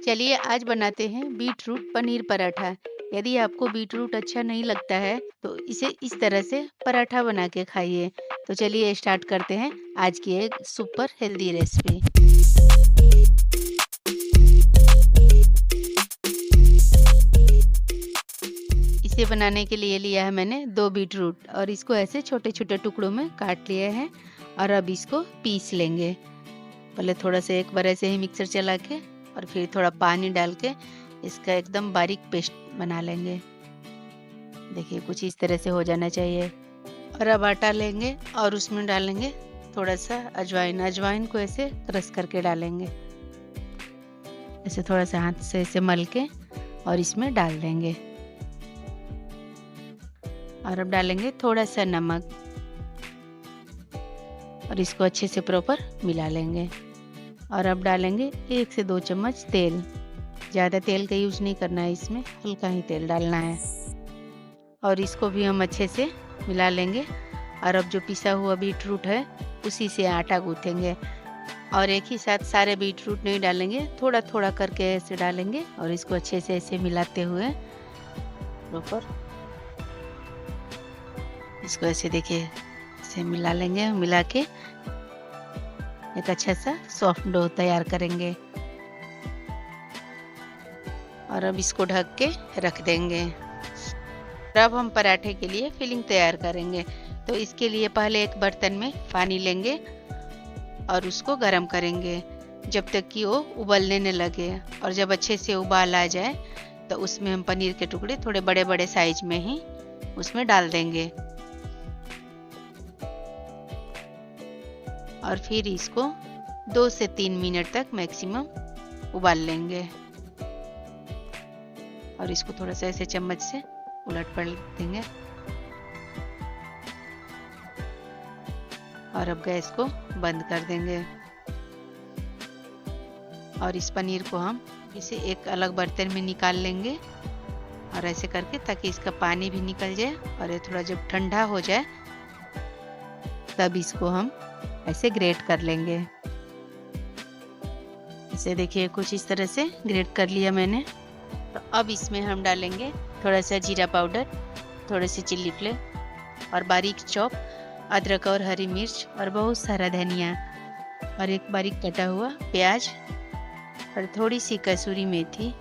चलिए आज बनाते हैं बीट रूट पनीर पराठा। यदि आपको बीट रूट अच्छा नहीं लगता है तो इसे इस तरह से पराठा बना के खाइए। तो चलिए स्टार्ट करते हैं आज की एक सुपर हेल्दी रेसिपी। इसे बनाने के लिए लिया है मैंने 2 बीट रूट और इसको ऐसे छोटे-छोटे टुकड़ों में काट लिए हैं और अब इसको पीस लेंगे। पहले थोड़ा-सा एक बार ऐसे ही मिक्सर चला के और फिर थोड़ा पानी डाल के इसका एकदम बारीक पेस्ट बना लेंगे। देखिए कुछ इस तरह से हो जाना चाहिए। और अब आटा लेंगे और उसमें डालेंगे थोड़ा-सा अजवाइन। अजवाइन को ऐसे क्रश करके डालेंगे। ऐसे थोड़ा-सा हाथ से ऐसे मल के और इसमें डाल देंगे। और अब डालेंगे थोड़ा-सा नमक और इसको अच्छे से प्रॉपर मिला लेंगे। और अब डालेंगे 1 से 2 चम्मच तेल। ज़्यादा तेल का यूज़ नहीं करना है, इसमें हल्का ही तेल डालना है। और इसको भी हम अच्छे से मिला लेंगे। और अब जो पिसा हुआ बीट रूट है उसी से आटा गूँथेंगे। और एक ही साथ सारे बीट रूट नहीं डालेंगे, थोड़ा-थोड़ा करके ऐसे डालेंगे और इसको अच्छे से ऐसे मिलाते हुए प्रॉपर इसको ऐसे देखिए ऐसे मिला लेंगे। मिला के एक अच्छा सा सॉफ्ट डो तैयार करेंगे। और अब इसको ढक के रख देंगे। अब हम पराठे के लिए फिलिंग तैयार करेंगे। तो इसके लिए पहले एक बर्तन में पानी लेंगे और उसको गर्म करेंगे जब तक कि वो उबलने न लगे। और जब अच्छे से उबाल आ जाए तो उसमें हम पनीर के टुकड़े थोड़े बड़े-बड़े साइज में ही उसमें डाल देंगे। और फिर इसको 2 से 3 मिनट तक मैक्सिमम उबाल लेंगे। और इसको थोड़ा सा ऐसे चम्मच से उलट-पलट देंगे। और अब गैस को बंद कर देंगे। और इस पनीर को हम इसे एक अलग बर्तन में निकाल लेंगे और ऐसे करके ताकि इसका पानी भी निकल जाए। और ये थोड़ा जब ठंडा हो जाए तब इसको हम ऐसे ग्रेट कर लेंगे। इसे देखिए कुछ इस तरह से ग्रेट कर लिया मैंने। तो अब इसमें हम डालेंगे थोड़ा सा जीरा पाउडर, थोड़ी सी चिल्ली फ्लेक्स और बारीक चॉप अदरक और हरी मिर्च और बहुत सारा धनिया और एक बारीक कटा हुआ प्याज और थोड़ी सी कसूरी मेथी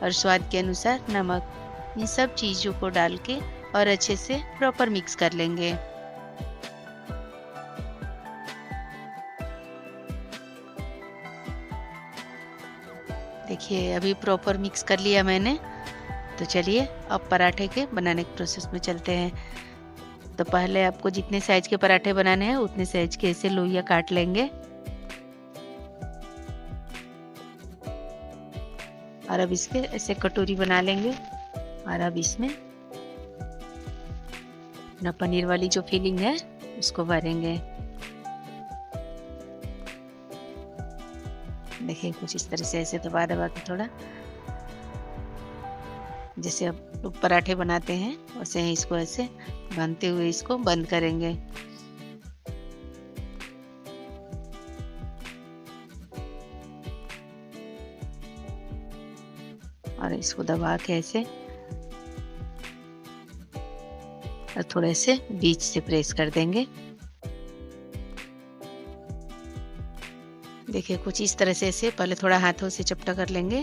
और स्वाद के अनुसार नमक। इन सब चीज़ों को डाल के और अच्छे से प्रॉपर मिक्स कर लेंगे। देखिए अभी प्रॉपर मिक्स कर लिया मैंने। तो चलिए अब पराठे के बनाने के प्रोसेस में चलते हैं। तो पहले आपको जितने साइज के पराठे बनाने हैं उतने साइज के ऐसे लोइयां काट लेंगे। और अब इसके ऐसे कटोरी बना लेंगे। और अब इसमें ना पनीर वाली जो फिलिंग है उसको भरेंगे। देखिए कुछ इस तरह से ऐसे दबा के थोड़ा जैसे आप लोग पराठे बनाते हैं वैसे ही इसको ऐसे बांधते हुए इसको बंद करेंगे। और इसको दबा के ऐसे और थोड़े से बीच से प्रेस कर देंगे। देखिए कुछ इस तरह से ऐसे पहले थोड़ा हाथों से चपटा कर लेंगे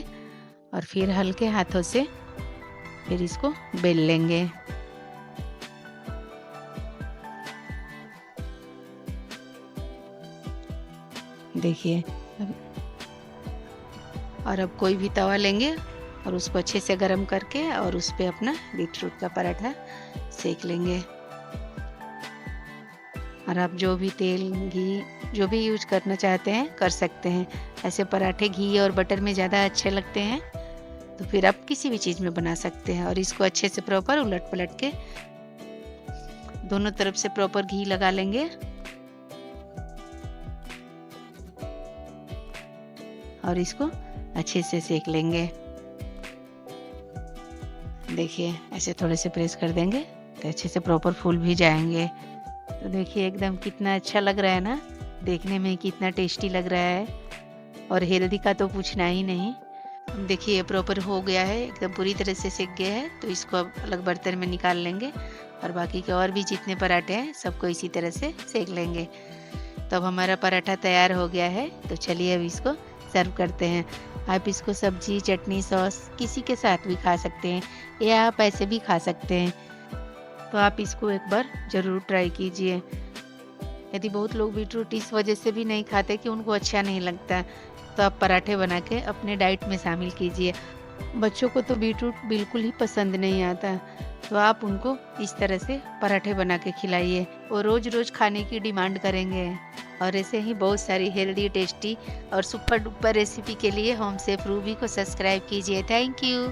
और फिर हल्के हाथों से फिर इसको बेल लेंगे। देखिए और अब कोई भी तवा लेंगे और उसको अच्छे से गर्म करके और उस पे अपना बीट रूट का पराठा सेक लेंगे। और आप जो भी तेल घी जो भी यूज करना चाहते हैं कर सकते हैं। ऐसे पराठे घी और बटर में ज़्यादा अच्छे लगते हैं तो फिर आप किसी भी चीज़ में बना सकते हैं। और इसको अच्छे से प्रॉपर उलट पलट के दोनों तरफ से प्रॉपर घी लगा लेंगे। और इसको अच्छे से सेक लेंगे। देखिए ऐसे थोड़े से प्रेस कर देंगे तो अच्छे से प्रॉपर फूल भी जाएंगे। तो देखिए एकदम कितना अच्छा लग रहा है ना, देखने में कितना टेस्टी लग रहा है। और हेल्दी का तो पूछना ही नहीं। अब देखिए ये प्रॉपर हो गया है, एकदम पूरी तरह से सिक गया है। तो इसको अब अलग बर्तन में निकाल लेंगे और बाकी के और भी जितने पराठे हैं सबको इसी तरह से सेक लेंगे। तो अब हमारा पराठा तैयार हो गया है। तो चलिए अब इसको सर्व करते हैं। आप इसको सब्जी, चटनी, सॉस किसी के साथ भी खा सकते हैं या आप ऐसे भी खा सकते हैं। तो आप इसको एक बार ज़रूर ट्राई कीजिए। यदि बहुत लोग बीटरूट इस वजह से भी नहीं खाते कि उनको अच्छा नहीं लगता, तो आप पराठे बना के अपने डाइट में शामिल कीजिए। बच्चों को तो बीटरूट बिल्कुल ही पसंद नहीं आता, तो आप उनको इस तरह से पराठे बना के खिलाइए। वो रोज़-रोज़ खाने की डिमांड करेंगे। और ऐसे ही बहुत सारी हेल्दी, टेस्टी और सुपर डुपर रेसिपी के लिए होम शेफ रूबी को सब्सक्राइब कीजिए। Thank you.